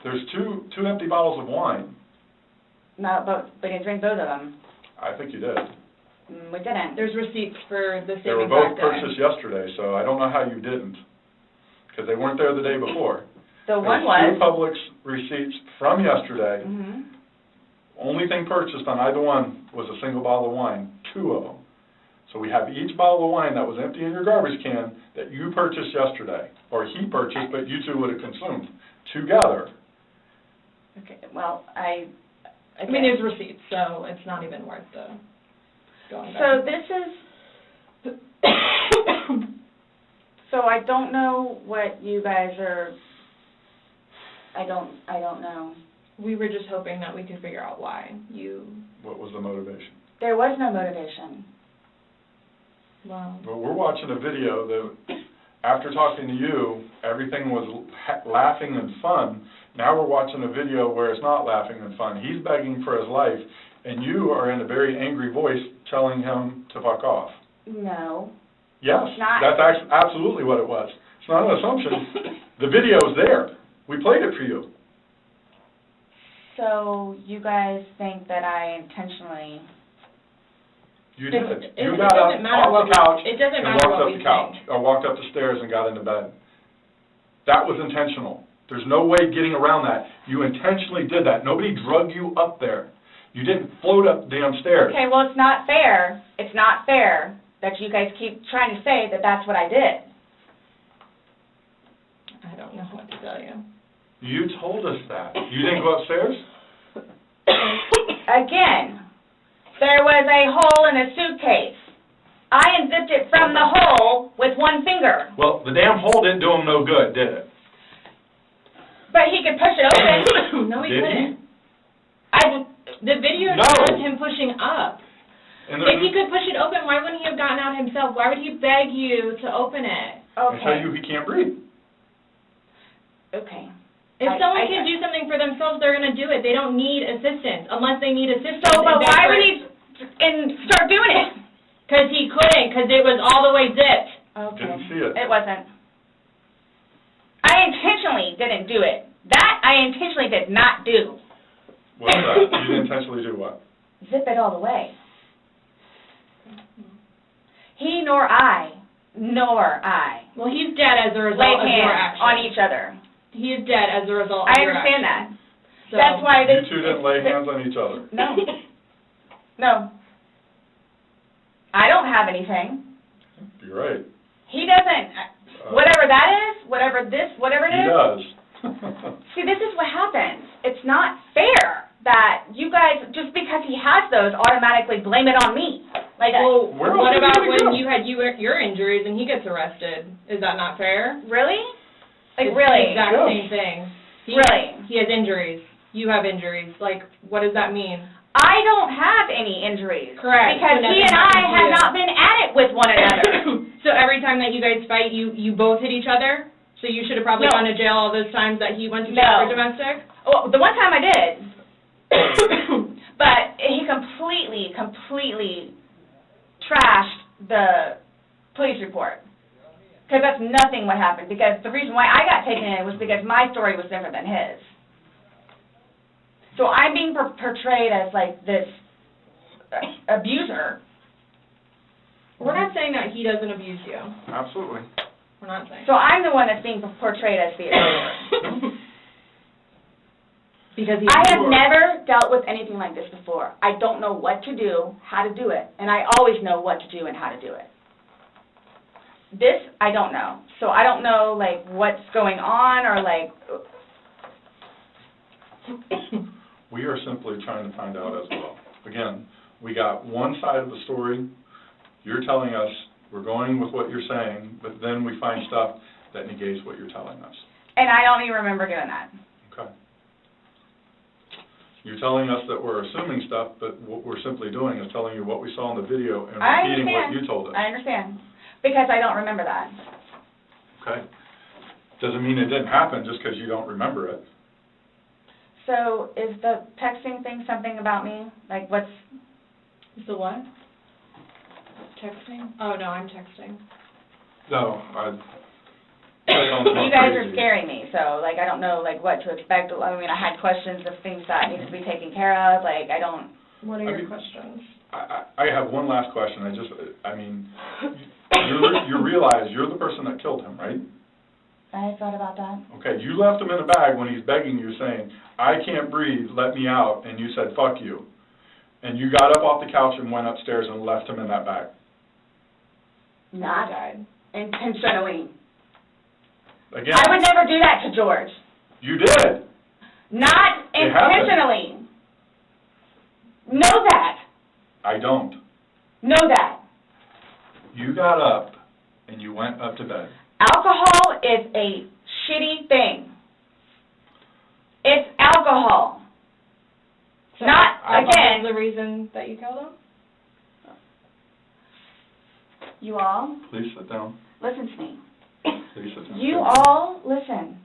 There's two empty bottles of wine. No, but we didn't drink both of them. I think you did. We didn't. There's receipts for the same exact day. They were both purchased yesterday, so I don't know how you didn't, because they weren't there the day before. The one was. Two Publix receipts from yesterday. Mm-hmm. Only thing purchased on either one was a single bottle of wine, 2 of them. So we have each bottle of wine that was empty in your garbage can that you purchased yesterday, or he purchased, but you two would have consumed together. Okay, well, I mean, there's receipts, so it's not even worth the going back. So this is, so I don't know what you guys are, I don't know. We were just hoping that we could figure out why you... What was the motivation? There was no motivation. Wow. Well, we're watching a video that, after talking to you, everything was laughing and fun. Now we're watching a video where it's not laughing and fun. He's begging for his life, and you are in a very angry voice telling him to fuck off. No. Yes, It's not. that's absolutely what it was. It's not an assumption. The video's there. We played it for you. So you guys think that I intentionally... You did. It You got up doesn't matter off what the couch it doesn't and matter walked what up we the couch, think. or walked up the stairs and got into bed. That was intentional. There's no way getting around that. You intentionally did that. Nobody drug you up there. You didn't float up damn stairs. Okay, well, it's not fair. It's not fair that you guys keep trying to say that that's what I did. I don't know what to tell you. You told us that. You didn't go upstairs? Again, there was a hole in a suitcase. I unzipped it from the hole with one finger. Well, the damn hole didn't do him no good, did it? But he could push it open. No, he Did he? couldn't. The video No. shows him pushing up. And If he could push it open, why wouldn't he have gotten out himself? Why would he beg you to open it? I tell Okay. you, he can't breathe. Okay. If someone I- can do something for themselves, they're going to do it. They don't need assistance unless they need assistance. So, but why would he start doing it? Because he couldn't, because it was all the way zipped. Okay. Didn't see it. It wasn't. I intentionally didn't do it. That I intentionally did not do. What's that? You didn't intentionally do what? Zip it all the way. He nor I. Well, he's dead as a Lay result of your hands action. on each other. He is dead as a result of I your understand action. that. So, That's why You this... two didn't lay hands on each other. No. No. I don't have anything. You're right. He doesn't. Whatever that is, whatever it He is. does. See, this is what happens. It's not fair that you guys, just because he has those, automatically blame it on me. Like, well, Where else what is he about gonna when go? you had your injuries and he gets arrested? Is that not fair? really? Like, It's really? the exact Yes. same thing. Really? He has injuries. You have injuries. Like, what does that mean? I don't have any injuries. Correct. Because So he nothing and I happened to have you. not been at it with one another. So every time that you guys fight, you both hit each other? So you should have probably No. gone to jail all those times that he went to No. jail for domestic? Well, the one time I did. But he completely trashed the police report. Because that's nothing what happened. Because the reason why I got taken in was because my story was different than his. So I'm being portrayed as, like, this abuser. We're not saying that he doesn't abuse you. Absolutely. We're not saying. So I'm the one that's being portrayed as the abuser. Because he I have never dealt with anything like this before. I don't know what to do, how to do it, and I always know what to do and how to do it. This, I don't know. So I don't know, like, what's going on or, like... We are simply trying to find out as well. Again, we got one side of the story. You're telling us, we're going with what you're saying, but then we find stuff that negates what you're telling us. And I don't even remember doing that. Okay. You're telling us that we're assuming stuff, but what we're simply doing is telling you what we saw in the video and I repeating what understand. you told us. I understand. Because I don't remember that. Okay. Doesn't mean it didn't happen just because you don't remember it. So is the texting thing something about me? Like, what's... The what? Texting? Oh, no, I'm texting. No, You guys are scaring me, so, like, I don't know, like, what to expect. I mean, I had questions of things that need to be taken care of, like, I don't... What are your questions? I have one last question. You realize you're the person that killed him, right? I thought about that. Okay, you left him in a bag when he's begging you, saying, I can't breathe, let me out, and you said, fuck you. And you got up off the couch and went upstairs and left him in that bag. Not intentionally. Again, I would never do that to George. you did. Not It happened. intentionally. Know that. I don't. Know that. You got up and you went up to bed. Alcohol is a shitty thing. It's alcohol. So Not, again... the reason that you killed him? You all, Please sit down. listen to me. Please sit down. You all, listen.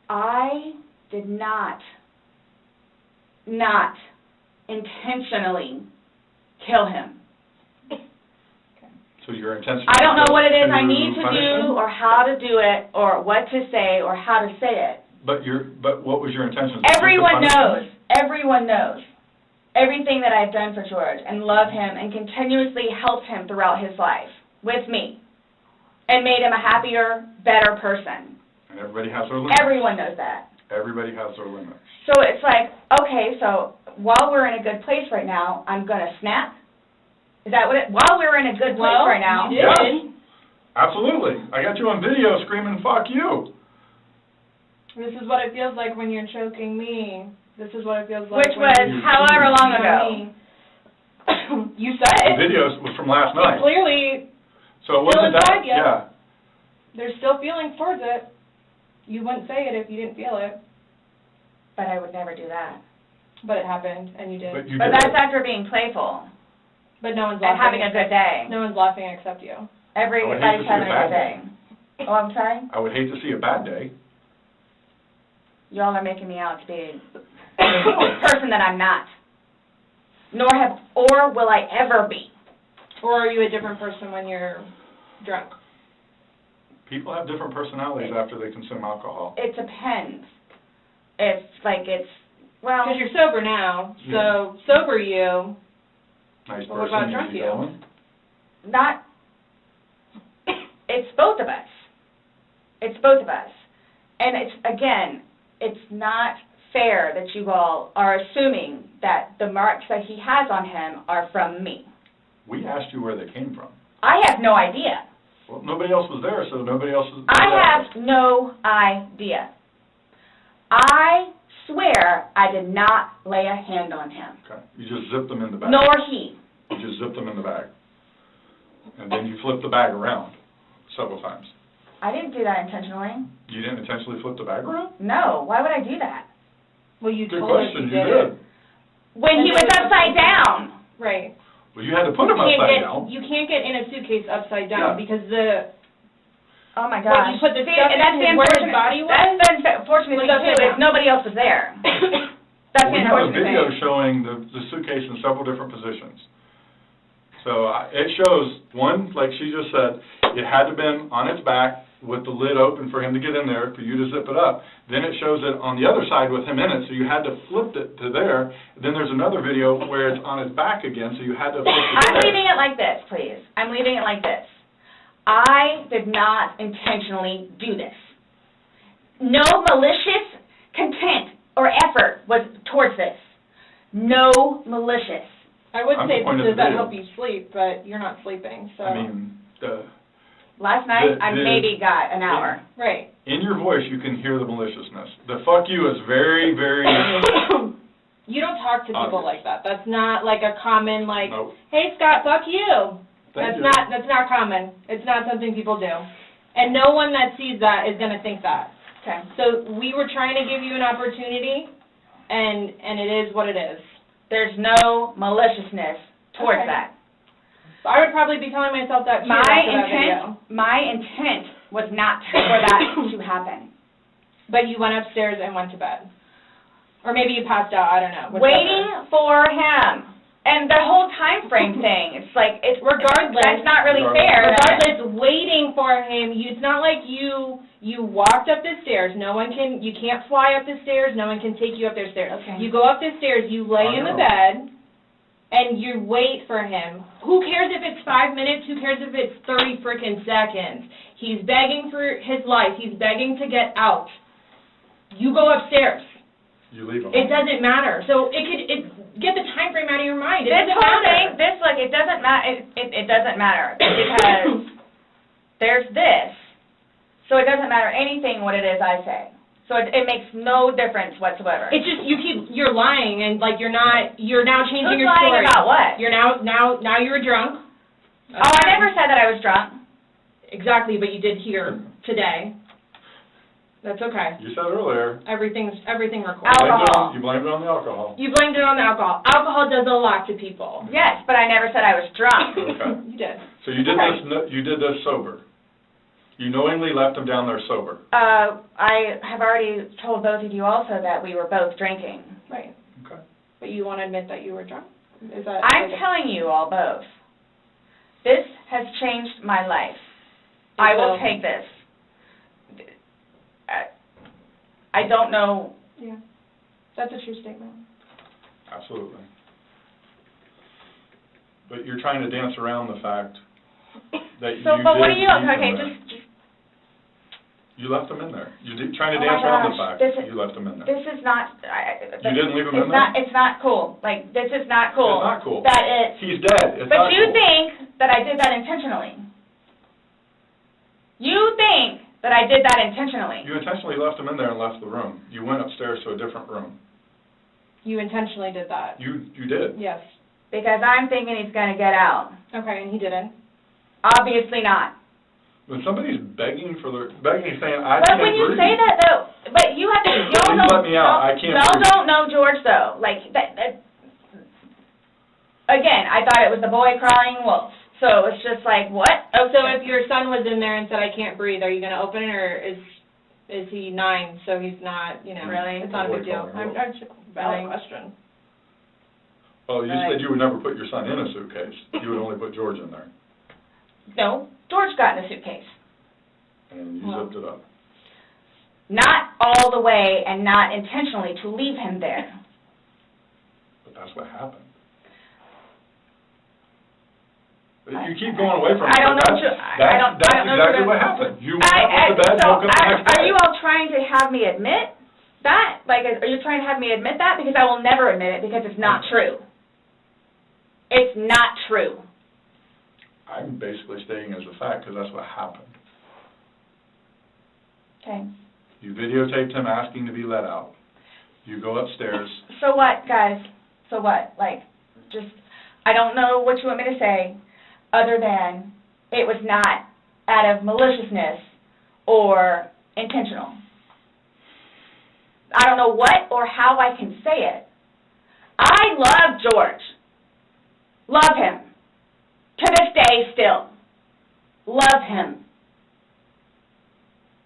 I did not intentionally kill him. So your intention... I don't know what it is I to need to punish do, him? or how to do it, or what to say, or how to say it. But what was your intention? Everyone knows. Everyone knows everything that I've done for George, and love him, and continuously helped him throughout his life with me, and made him a happier, better person. And everybody has their limits. Everyone knows that. Everybody has their limits. So it's like, okay, so while we're in a good place right now, I'm going to snap? Is that what while we're in a good place right now? You did. Yes, absolutely. I got you on video screaming, fuck you. This is what it feels like when you're choking me. This is what it feels like. Which was however long ago. You said The video was from last night. Clearly, So it wasn't inside that, you. yeah. there's still feelings towards it. You wouldn't say it if you didn't feel it. But I would never do that. But it happened, and you did. But you But did. that's after being playful But no one's and laughing. having a good day. No one's laughing except you. Everybody's I would hate to see having a a bad good day. Oh, I'm sorry? I would hate to see a bad day. Y'all are making me out to be a person that I'm not. Or will I ever be. Or are you a different person when you're drunk? People have different personalities after they consume alcohol. It depends. Well, Because you're sober now, so sober you. Nice Well, what person, about drunk easy you? going. it's both of us. It's both of us. And it's not fair that you all are assuming that the marks that he has on him are from me. We asked you where they came from. I have no idea. Well, nobody else was there, so nobody else was I there. have no idea. I swear I did not lay a hand on him. Okay. You just zipped them in the bag. Nor he. You just zipped them in the bag. And then you flipped the bag around several times. I didn't do that intentionally. You didn't intentionally flip the bag around? No. Why would I do that? Well, you Good told us question, you you did. did. When he And was then- upside down. Right. Well, you had to put them upside down. You can't get in a suitcase upside down Yeah. because the Oh my When gosh. you put the See, stuff and that's in the where his unfortunate. body was? That's the unfortunate Was thing upside too, is down. nobody else was there. That's We the have a unfortunate video thing. showing the suitcase in several different positions. So it shows, one, like she just said, it had to have been on its back with the lid open for him to get in there, for you to zip it up. Then it shows it on the other side with him in it, so you had to flip it to there. Then there's another video where it's on his back again, so you had to flip it I'm there. leaving it like this, please. I'm leaving it like this. I did not intentionally do this. No malicious content or effort was towards this. No malicious. I would I'm say the point of does the that video. help you sleep, but you're not sleeping, so. I mean, Last night, I The- maybe got an hour. Right. in your voice, you can hear the maliciousness. The fuck you is very, very, You don't talk to people Obvious. like that. That's not like a common like, Nope. hey Scott, fuck you. Thank you. That's not common. It's not something people do. And no one that sees that is gonna think that. Okay. So we were trying to give you an opportunity, and it is what it is. There's no maliciousness towards Okay. that. So I would probably be telling myself that too after that video. My intent was not for that to happen. But you went upstairs and went to bed. Or maybe you passed out, I don't know. Whichever. Waiting for him. And the whole time frame thing, it's like, it's, Regardless. that's not really fair. Regardless, waiting for him, it's not like you walked up the stairs. You can't fly up the stairs, no one can take you up the stairs. Okay. You go up the stairs, you lay in the bed, and you wait for him. Who cares if it's 5 minutes? Who cares if it's 30 frickin' seconds? He's begging for his life. He's begging to get out. You go upstairs. You leave him. It doesn't matter. So get the time frame out of your mind. It This doesn't whole matter. thing, it doesn't matter, it doesn't matter, because there's this, so it doesn't matter anything what it is I say. So it makes no difference whatsoever. It's just, you're lying, and like, you're now changing Who's your story. lying about what? You're now you were drunk. Oh, I never said that I was drunk. Exactly, but you did here today. That's okay. You said earlier. Everything recorded. Alcohol. You blamed it on the alcohol. You blamed it on the alcohol. Alcohol does a lot to people. Yes, but I never said I was drunk. Okay. You did. So you did this sober. You knowingly left him down there sober. I have already told both of you also that we were both drinking. Right. Okay. But you want to admit that you were drunk? I'm telling you all both. This has changed my life. I will take this. I don't know. Yeah. That's a true statement. Absolutely. But you're trying to dance around the fact that So, you but what did are you, leave him okay, there. just. You left him in there. Trying to Oh my dance around the gosh, fact you left him in there. This is not, You didn't leave him in there? It's not cool. Like, this is not cool. It's not cool. That it's. He's dead. It's But not you cool. think that I did that intentionally. You think that I did that intentionally. You intentionally left him in there and left the room. You went upstairs to a different room. You intentionally did that. You did. Yes. Because I'm thinking he's going to get out. Okay, and he didn't. Obviously not. When somebody's begging, saying, I But can't when you breathe. say that, though, but you have to, y'all Please let me out. I can't y'all breathe. don't know George, though. Like, that, again, I thought it was the boy crying wolf. So it's just like, what? Oh, so if your son was in there and said, I can't breathe, are you going to open it, or is he 9, so he's not, Really? It's not a big deal. Boy I'm calling just a valid question. Oh, you Right. said you would never put your son in a suitcase. You would only put George in there. No, George got in a suitcase. And you Well. zipped it up. Not all the way and not intentionally to leave him there. But that's what happened. You keep going away from it. I don't but know. That's I don't know exactly who what to- happened. You went up to bed, so woke up the next day. are you all trying to have me admit that? Like, are you trying to have me admit that? Because I will never admit it because it's not true. It's not true. I'm basically stating as a fact because that's what happened. Okay. You videotaped him asking to be let out. You go upstairs. So what, guys? So what? Like, just, I don't know what you want me to say other than it was not out of maliciousness or intentional. I don't know what or how I can say it. I love George. Love him. To this day still. Love him.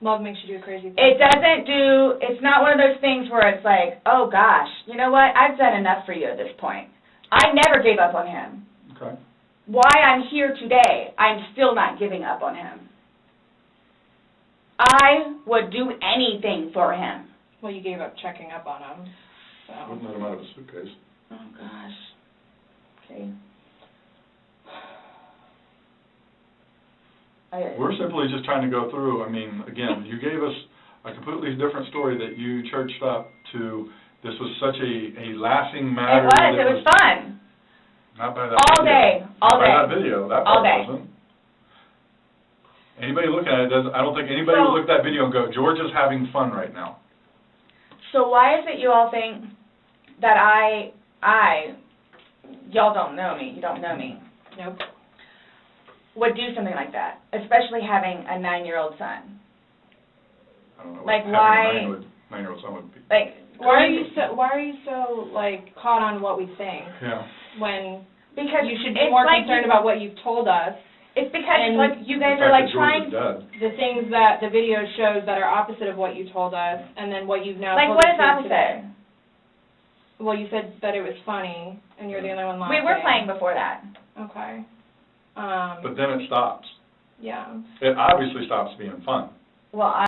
Love makes you do crazy things. It's not one of those things where it's like, oh gosh, you know what, I've done enough for you at this point. I never gave up on him. Okay. Why I'm here today, I'm still not giving up on him. I would do anything for him. Well, you gave up checking up on him, so. Wouldn't let him out of a suitcase. Oh gosh. Okay. We're simply just trying to go through, I mean, again, you gave us a completely different story that you churched up to, this was such a laughing matter. It was fun. Not by that All video. day, all Not by day. that video, that All part day. wasn't. Anybody looking at it doesn't, I don't think anybody would look at that video and go, George is having fun right now. So why is it you all think that y'all don't know me, you don't know me, Nope. would do something like that, especially having a 9-year-old son? I don't know Like, what why- having a 9-year-old son would be. Like, Why are you so like caught on what we think Yeah. when because you should be it's more like concerned about what you've told us, It's because and like you guys The are fact like that George trying. is dead. the things that the video shows that are opposite of what you told us, and then what you've now Like told what us is here opposite? today. Well, you said that it was funny, and you're the only one laughing. We were playing before that. Okay. But then it stops. Yeah. It obviously stops being fun. Well,